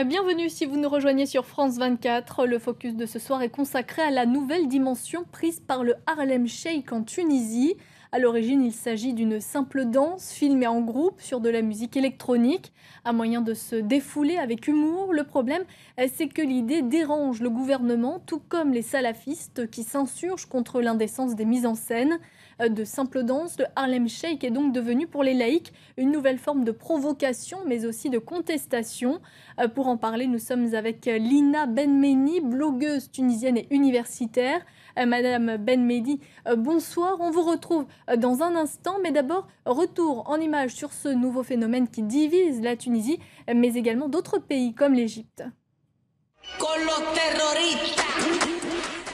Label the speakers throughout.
Speaker 1: Bienvenue si vous nous rejoignez sur France 24. Le focus de ce soir est consacré à la nouvelle dimension prise par le Harlem Shake en Tunisie. À l'origine, il s'agit d'une simple danse filmée en groupe sur de la musique électronique, un moyen de se défouler avec humour. Le problème, c'est que l'idée dérange le gouvernement, tout comme les salafistes qui s'insurgent contre l'indécence des mises en scène. De simple danse, le Harlem Shake est donc devenu pour les laïcs une nouvelle forme de provocation, mais aussi de contestation. Pour en parler, nous sommes avec Lina Benmeni, blogueuse tunisienne et universitaire. Madame Benmedi, bonsoir. On vous retrouve dans un instant, mais d'abord, retour en images sur ce nouveau phénomène qui divise la Tunisie, mais également d'autres pays comme l'Égypte.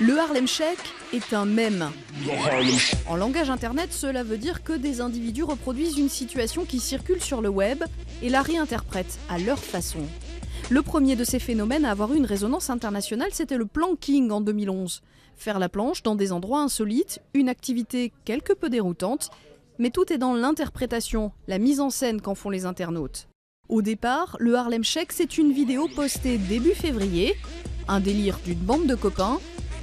Speaker 2: Le Harlem Shake est un mème. En langage internet, cela veut dire que des individus reproduisent une situation qui circule sur le web et la réinterprètent à leur façon. Le premier de ces phénomènes à avoir eu une résonance internationale, c'était le planking en 2011. Faire la planche dans des endroits insolites, une activité quelque peu déroutante, mais tout est dans l'interprétation, la mise en scène qu'en font les internautes. Au départ, le Harlem Shake, c'est une vidéo postée début février, un délire d'une bande de copains,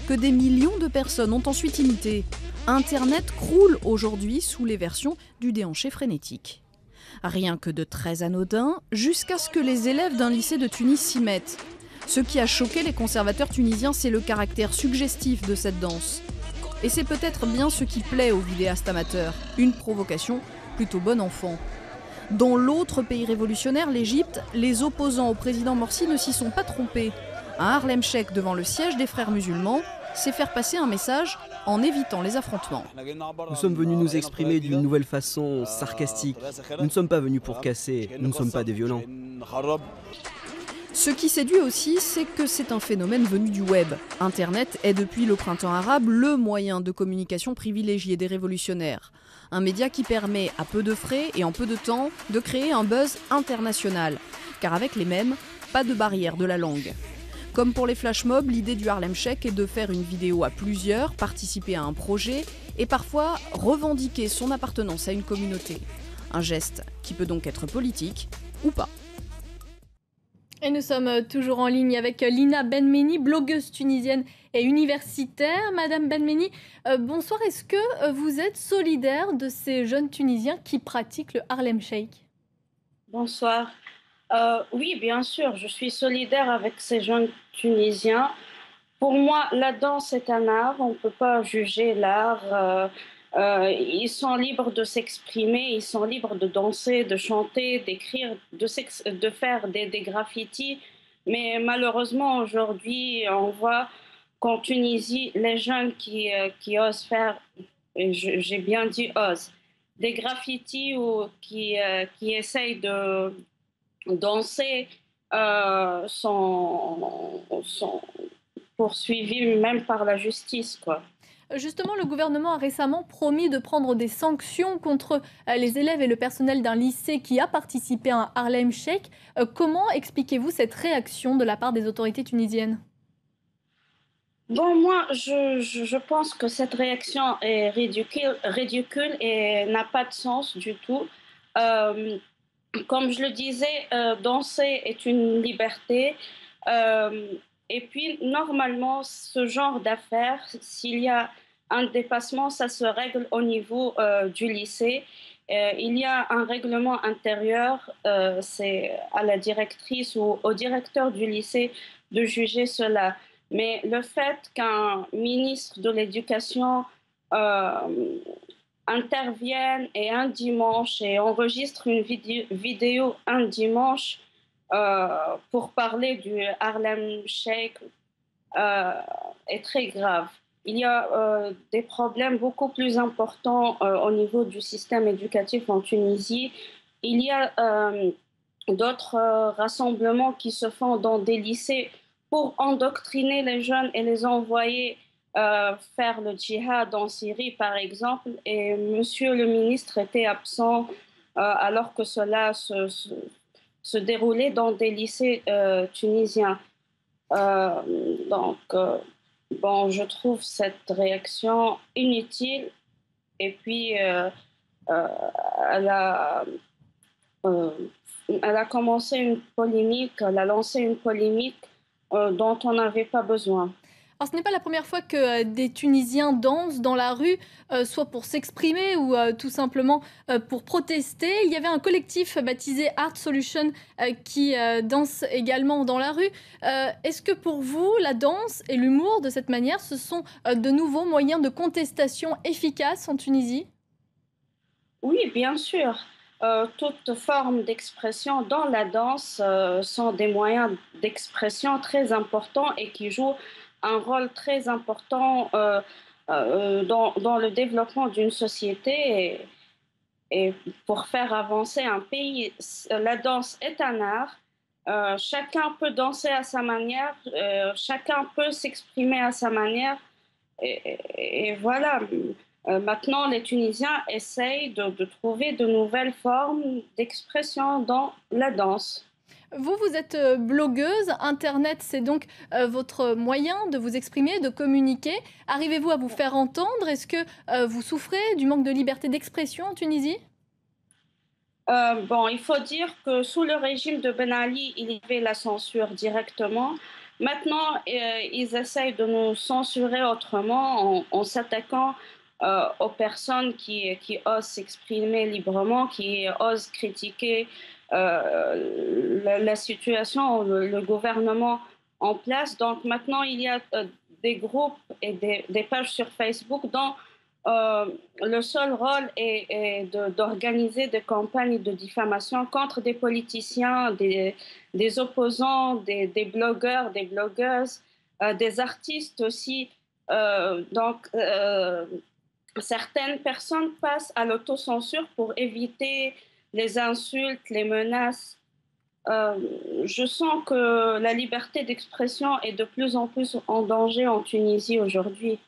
Speaker 2: que des millions de personnes ont ensuite imité. Internet croule aujourd'hui sous les versions du déhanché frénétique. Rien que de très anodin, jusqu'à ce que les élèves d'un lycée de Tunis s'y mettent. Ce qui a choqué les conservateurs tunisiens, c'est le caractère suggestif de cette danse. Et c'est peut-être bien ce qui plaît aux vidéastes amateurs, une provocation plutôt bon enfant. Dans l'autre pays révolutionnaire, l'Égypte, les opposants au président Morsi ne s'y sont pas trompés. Un Harlem Shake devant le siège des frères musulmans, c'est faire passer un message en évitant les affrontements.
Speaker 3: Nous sommes venus nous exprimer d'une nouvelle façon sarcastique. Nous ne sommes pas venus pour casser, nous ne sommes pas des violents.
Speaker 2: Ce qui séduit aussi, c'est que c'est un phénomène venu du web. Internet est depuis le printemps arabe le moyen de communication privilégié des révolutionnaires. Un média qui permet à peu de frais et en peu de temps de créer un buzz international. Car avec les mèmes, pas de barrière de la langue. Comme pour les flash mobs, l'idée du Harlem Shake est de faire une vidéo à plusieurs, participer à un projet et parfois revendiquer son appartenance à une communauté. Un geste qui peut donc être politique ou pas.
Speaker 1: Et nous sommes toujours en ligne avec Lina Benmeni, blogueuse tunisienne et universitaire. Madame Benmeni, bonsoir. Est-ce que vous êtes solidaire de ces jeunes Tunisiens qui pratiquent le Harlem Shake?
Speaker 4: Bonsoir. Oui, bien sûr, je suis solidaire avec ces jeunes Tunisiens. Pour moi, la danse est un art, on ne peut pas juger l'art. Ils sont libres de s'exprimer, ils sont libres de danser, de chanter, d'écrire, de faire des graffitis. Mais malheureusement, aujourd'hui, on voit qu'en Tunisie, les jeunes qui osent faire, et j'ai bien dit osent, des graffitis ou qui essayent de danser sont poursuivis même par la justice, quoi.
Speaker 1: Justement, le gouvernement a récemment promis de prendre des sanctions contre les élèves et le personnel d'un lycée qui a participé à un Harlem Shake. Comment expliquez-vous cette réaction de la part des autorités tunisiennes?
Speaker 4: Bon, moi, je pense que cette réaction est ridicule et n'a pas de sens du tout. Euh, Comme je le disais, danser est une liberté. Euh, et puis, normalement, ce genre d'affaires, s'il y a un dépassement, ça se règle au niveau du lycée. Il y a un règlement intérieur, c'est à la directrice ou au directeur du lycée de juger cela. Mais le fait qu'un ministre de l'Éducation euh, interviennent et un dimanche et enregistrent une vidéo un dimanche pour parler du Harlem Shake euh, est très grave. Il y a des problèmes beaucoup plus importants au niveau du système éducatif en Tunisie. Il y a d'autres rassemblements qui se font dans des lycées pour endoctriner les jeunes et les envoyer faire le djihad en Syrie, par exemple, et Monsieur le ministre était absent alors que cela se déroulait dans des lycées tunisiens. Donc, bon, je trouve cette réaction inutile et puis elle a, euh, elle a commencé une polémique, elle a lancé une polémique dont on n'avait pas besoin.
Speaker 1: Alors, ce n'est pas la première fois que des Tunisiens dansent dans la rue, soit pour s'exprimer ou tout simplement pour protester. Il y avait un collectif baptisé Art Solution qui danse également dans la rue. Est-ce que pour vous, la danse et l'humour, de cette manière, ce sont de nouveaux moyens de contestation efficaces en Tunisie ?
Speaker 4: Oui, bien sûr. Toute forme d'expression dans la danse sont des moyens d'expression très importants et qui jouent un rôle très important dans le développement d'une société et pour faire avancer un pays. La danse est un art. Chacun peut danser à sa manière, chacun peut s'exprimer à sa manière. Et voilà. Maintenant, les Tunisiens essayent de trouver de nouvelles formes d'expression dans la danse.
Speaker 1: Vous êtes blogueuse. Internet, c'est donc votre moyen de vous exprimer, de communiquer. Arrivez-vous à vous faire entendre ? Est-ce que vous souffrez du manque de liberté d'expression en Tunisie ?
Speaker 4: Bon, il faut dire que sous le régime de Ben Ali, il y avait la censure directement. Maintenant, ils essayent de nous censurer autrement en s'attaquant aux personnes qui osent s'exprimer librement, qui osent critiquer la situation, le gouvernement en place. Donc maintenant, il y a des groupes et des pages sur Facebook dont le seul rôle est d'organiser des campagnes de diffamation contre des politiciens, des opposants, des blogueurs, des blogueuses, des artistes aussi. Donc, certaines personnes passent à l'autocensure pour éviter les insultes, les menaces. Je sens que la liberté d'expression est de plus en plus en danger en Tunisie aujourd'hui.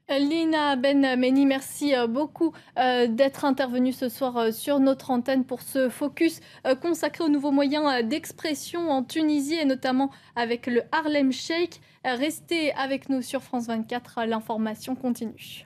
Speaker 1: Lina Benmeni, merci beaucoup d'être intervenue ce soir sur notre antenne pour ce focus consacré aux nouveaux moyens d'expression en Tunisie et notamment avec le Harlem Shake. Restez avec nous sur France 24, l'information continue.